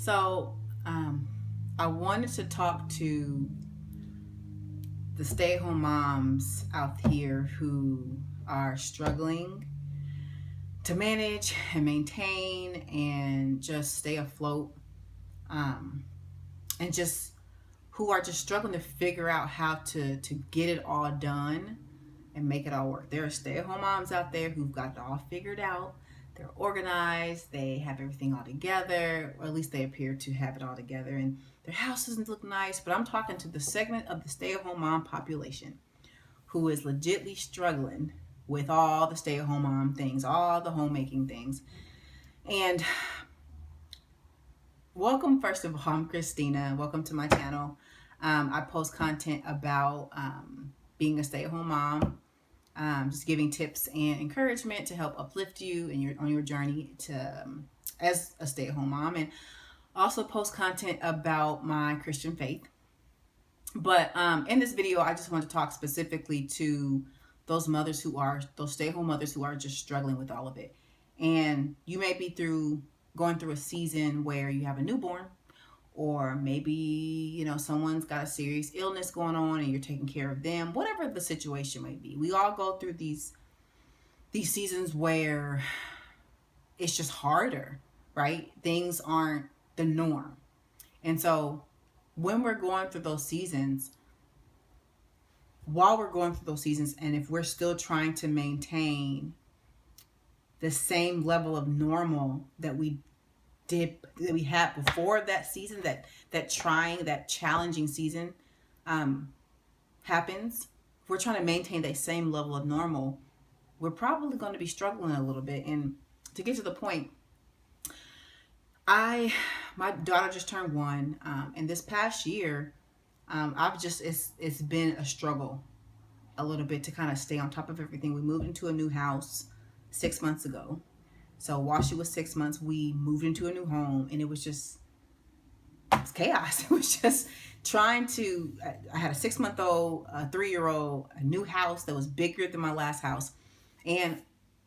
So, I wanted to talk to the stay-at-home moms out here who are struggling to manage and maintain and just stay afloat, um, and just who are just struggling to figure out how to get it all done and make it all work. There are stay-at-home moms out there who've got it all figured out. They're organized, they have everything all together, or at least they appear to have it all together, and their house doesn't look nice. But I'm talking to the segment of the stay-at-home mom population who is legitly struggling with all the stay-at-home mom things, all the homemaking things. And welcome, first of all, I'm Christina. Welcome to my channel. I post content about being a stay-at-home mom, just giving tips and encouragement to help uplift you in on your journey to as a stay-at-home mom, and also post content about my Christian faith. But in this video, I just want to talk specifically to those stay-at-home mothers who are just struggling with all of it. And you may be going through a season where you have a newborn, or maybe someone's got a serious illness going on and you're taking care of them. Whatever the situation may be, we all go through these seasons where it's just harder, right? Things aren't the norm. And so when we're going through those seasons, and if we're still trying to maintain the same level of normal that we had before that season, that challenging season happens, if we're trying to maintain that same level of normal, we're probably going to be struggling a little bit. And to get to the point, my daughter just turned 1, and this past year, it's been a struggle a little bit to kind of stay on top of everything. We moved into a new house 6 months ago. So while she was 6 months, we moved into a new home, and it was chaos. It was just I had a 6-month-old, a 3-year-old, a new house that was bigger than my last house, and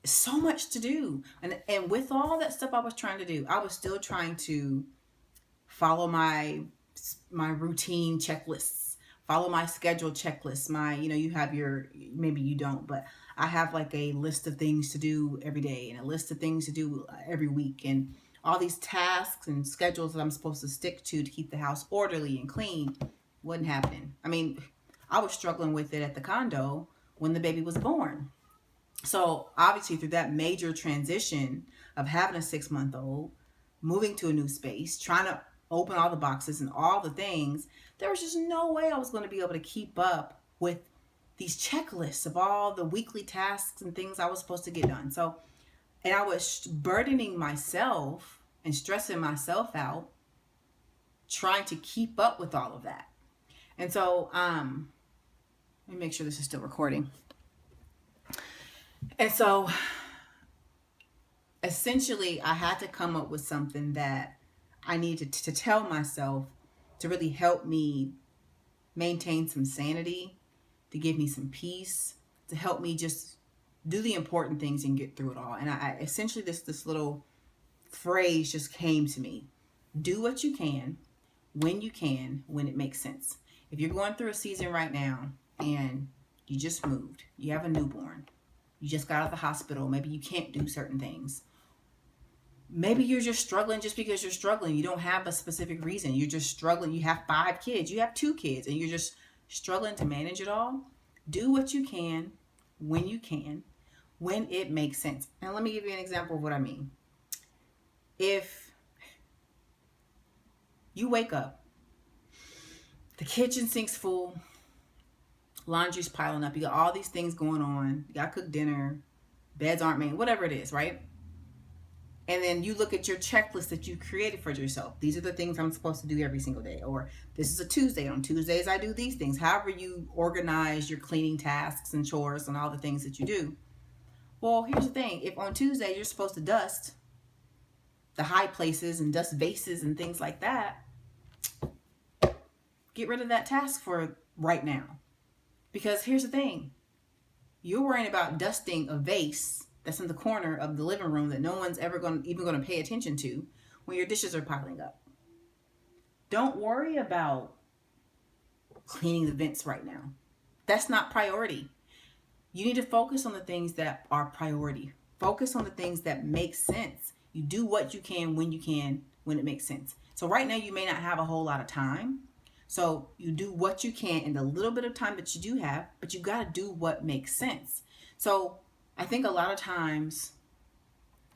so much to do. And with all that stuff I was trying to do, I was still trying to follow my routine checklists, follow my schedule checklists. You have maybe you don't, but I have like a list of things to do every day and a list of things to do every week, and all these tasks and schedules that I'm supposed to stick to keep the house orderly and clean wasn't happening. I mean, I was struggling with it at the condo when the baby was born. So obviously through that major transition of having a 6-month-old, moving to a new space, trying to open all the boxes and all the things, there was just no way I was going to be able to keep up with these checklists of all the weekly tasks and things I was supposed to get done. And I was burdening myself and stressing myself out trying to keep up with all of that. And so, let me make sure this is still recording. And so, essentially, I had to come up with something that I needed to tell myself to really help me maintain some sanity, to give me some peace, to help me just do the important things and get through it all. And I essentially, this little phrase just came to me: do what you can, when it makes sense. If you're going through a season right now and you just moved, you have a newborn, you just got out of the hospital, maybe you can't do certain things. Maybe you're just struggling just because you're struggling. You don't have a specific reason. You're just struggling. You have 5 kids, you have 2 kids, and you're just struggling to manage it all. Do what you can, when it makes sense. And let me give you an example of what I mean. If you wake up, the kitchen sink's full, laundry's piling up, you got all these things going on, you got to cook dinner, beds aren't made, whatever it is, right? And then you look at your checklist that you created for yourself. These are the things I'm supposed to do every single day. Or this is a Tuesday. On Tuesdays, I do these things. However you organize your cleaning tasks and chores and all the things that you do. Well, here's the thing. If on Tuesday you're supposed to dust the high places and dust vases and things like that, get rid of that task for right now. Because here's the thing. You're worrying about dusting a vase that's in the corner of the living room that no one's ever going to pay attention to when your dishes are piling up. Don't worry about cleaning the vents right now. That's not priority. You need to focus on the things that are priority. Focus on the things that make sense. You do what you can, when it makes sense. So right now you may not have a whole lot of time. So you do what you can in the little bit of time that you do have, but you got to do what makes sense. So I think a lot of times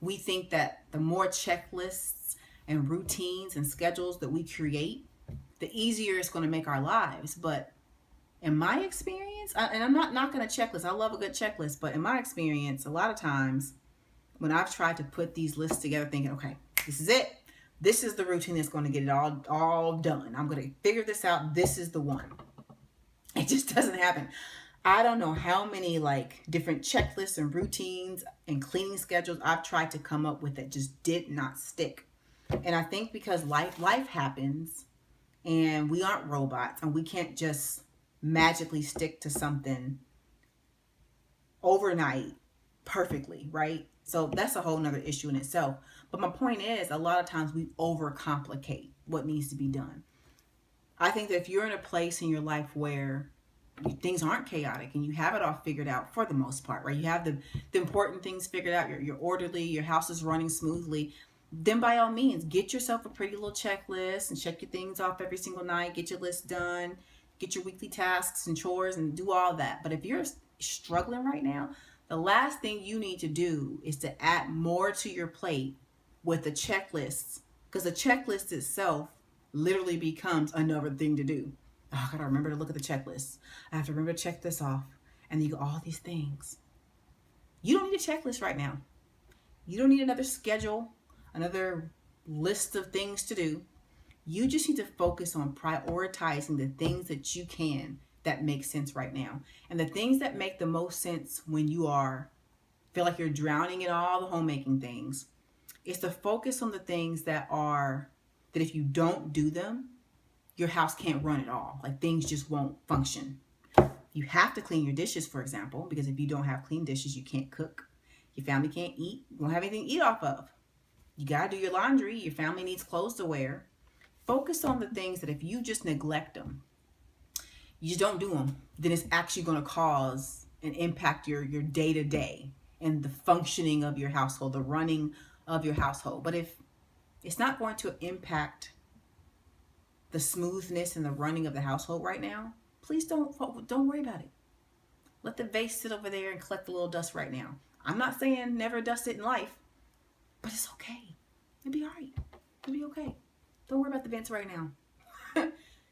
we think that the more checklists and routines and schedules that we create, the easier it's going to make our lives. But in my experience, and I'm not knocking a checklist, I love a good checklist, but in my experience, a lot of times when I've tried to put these lists together thinking, okay, this is it. This is the routine that's going to get it all done. I'm going to figure this out. This is the one. It just doesn't happen. I don't know how many like different checklists and routines and cleaning schedules I've tried to come up with that just did not stick. And I think because life happens and we aren't robots and we can't just magically stick to something overnight perfectly, right? So that's a whole nother issue in itself. But my point is, a lot of times we overcomplicate what needs to be done. I think that if you're in a place in your life where things aren't chaotic and you have it all figured out for the most part, right? You have the important things figured out, you're orderly, your house is running smoothly, then by all means, get yourself a pretty little checklist and check your things off every single night, get your list done, get your weekly tasks and chores and do all that. But if you're struggling right now, the last thing you need to do is to add more to your plate with the checklists, because the checklist itself literally becomes another thing to do. Oh, I gotta remember to look at the checklist. I have to remember to check this off. And you go, all these things. You don't need a checklist right now. You don't need another schedule, another list of things to do. You just need to focus on prioritizing the things that you can that make sense right now. And the things that make the most sense when you feel like you're drowning in all the homemaking things is to focus on the things that if you don't do them, your house can't run at all. Like things just won't function. You have to clean your dishes, for example, because if you don't have clean dishes, you can't cook. Your family can't eat. You won't have anything to eat off of. You got to do your laundry. Your family needs clothes to wear. Focus on the things that if you just neglect them, you just don't do them, then it's actually going to cause and impact your day-to-day and the functioning of your household, the running of your household. But if it's not going to impact the smoothness and the running of the household right now, please don't worry about it. Let the vase sit over there and collect a little dust right now. I'm not saying never dust it in life, but it's okay. It'll be all right. It'll be okay. Don't worry about the vents right now.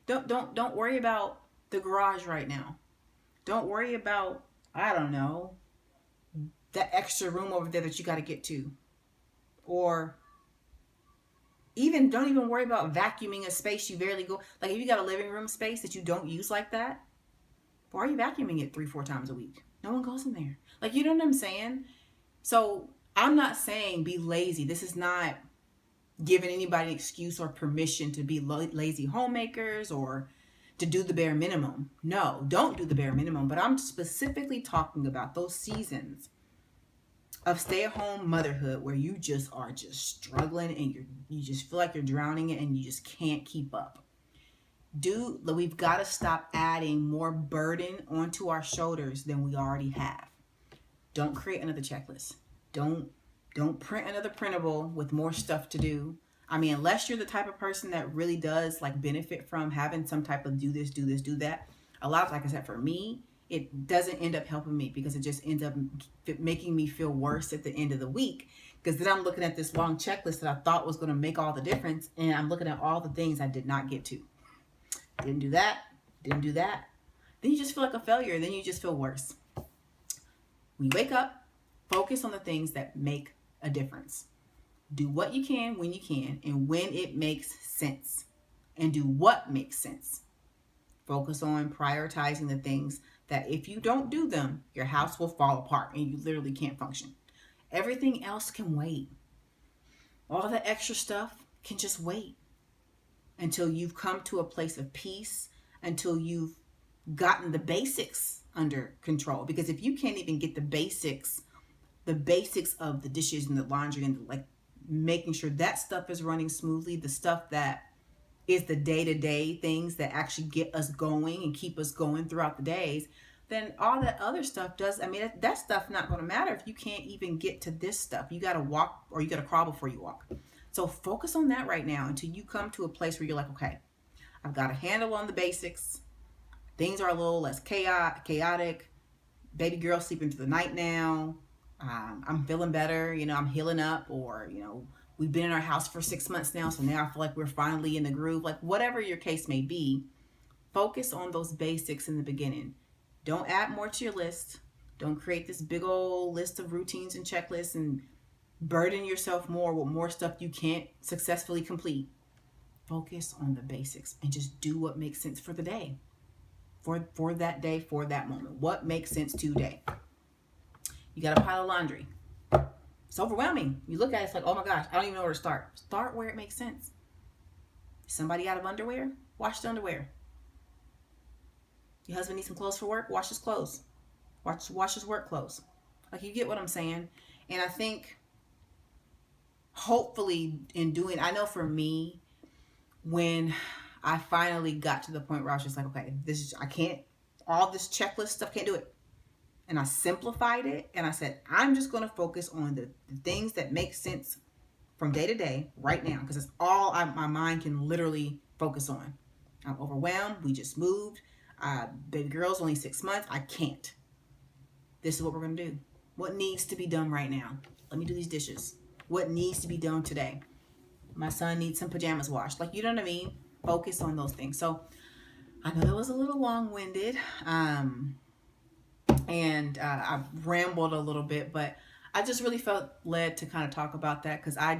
Don't worry about the garage right now. Don't worry about, I don't know, that extra room over there that you got to get to. Or don't even worry about vacuuming a space you barely go. Like if you got a living room space that you don't use like that, why are you vacuuming it 3-4 times a week? No one goes in there. Like, you know what I'm saying? So I'm not saying be lazy. This is not giving anybody an excuse or permission to be lazy homemakers or to do the bare minimum. No, don't do the bare minimum. But I'm specifically talking about those seasons of stay-at-home motherhood where you just are just struggling and you just feel like you're drowning and you just can't keep up. We've got to stop adding more burden onto our shoulders than we already have. Don't create another checklist. Don't print another printable with more stuff to do. I mean, unless you're the type of person that really does like benefit from having some type of do this, do that. A lot of, like I said, for me, it doesn't end up helping me because it just ends up making me feel worse at the end of the week. Because then I'm looking at this long checklist that I thought was going to make all the difference. And I'm looking at all the things I did not get to. Didn't do that. Then you just feel like a failure. Then you just feel worse. When you wake up, focus on the things that make a difference. Do what you can when you can and when it makes sense. And do what makes sense. Focus on prioritizing the things that if you don't do them, your house will fall apart and you literally can't function. Everything else can wait. All the extra stuff can just wait until you've come to a place of peace, until you've gotten the basics under control. Because if you can't even get the basics of the dishes and the laundry and like making sure that stuff is running smoothly, the stuff that is the day-to-day things that actually get us going and keep us going throughout the days, then all that other stuff does. I mean, that stuff not going to matter if you can't even get to this stuff. You got to walk, or you got to crawl before you walk. So focus on that right now until you come to a place where you're like, okay, I've got a handle on the basics. Things are a little less chaotic. Baby girl sleeping through the night now. I'm feeling better. I'm healing up, or, we've been in our house for 6 months now. So now I feel like we're finally in the groove. Like whatever your case may be, focus on those basics in the beginning. Don't add more to your list. Don't create this big old list of routines and checklists and burden yourself more with more stuff you can't successfully complete. Focus on the basics and just do what makes sense for the day. For that day, for that moment. What makes sense today? You got a pile of laundry. It's overwhelming. You look at it, it's like, oh my gosh, I don't even know where to start. Start where it makes sense. Somebody out of underwear? Wash the underwear. Your husband needs some clothes for work? Wash his clothes. Wash his work clothes. Like, you get what I'm saying? And I think, hopefully, I know for me, when I finally got to the point where I was just like, okay, all this checklist stuff, can't do it. And I simplified it, and I said, I'm just going to focus on the things that make sense from day to day right now, because it's all my mind can literally focus on. I'm overwhelmed. We just moved. Baby girl's only 6 months. I can't. This is what we're going to do. What needs to be done right now? Let me do these dishes. What needs to be done today? My son needs some pajamas washed. Like, you know what I mean? Focus on those things. So I know that was a little long-winded. And I rambled a little bit, but I just really felt led to kind of talk about that, because I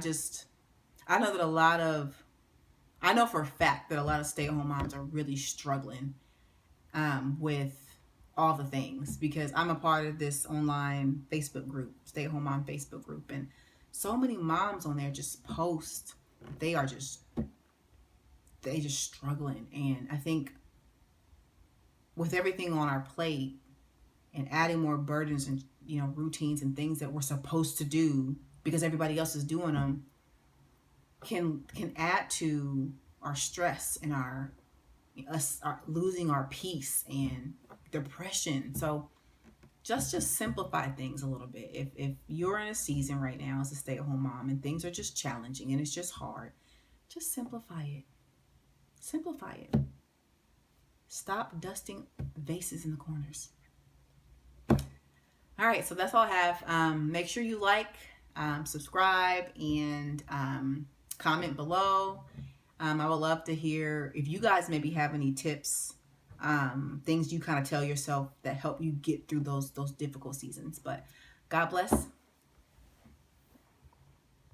know for a fact that a lot of stay-at-home moms are really struggling with all the things, because I'm a part of this online Facebook group, stay-at-home mom Facebook group, and so many moms on there just post they just struggling. And I think with everything on our plate and adding more burdens and routines and things that we're supposed to do because everybody else is doing them can add to our stress and our losing our peace and depression. So just simplify things a little bit. If you're in a season right now as a stay-at-home mom and things are just challenging and it's just hard, just simplify it. Simplify it. Stop dusting vases in the corners. All right, so that's all I have. Make sure you like, subscribe, and comment below. I would love to hear if you guys maybe have any tips, things you kind of tell yourself that help you get through those difficult seasons. But God bless.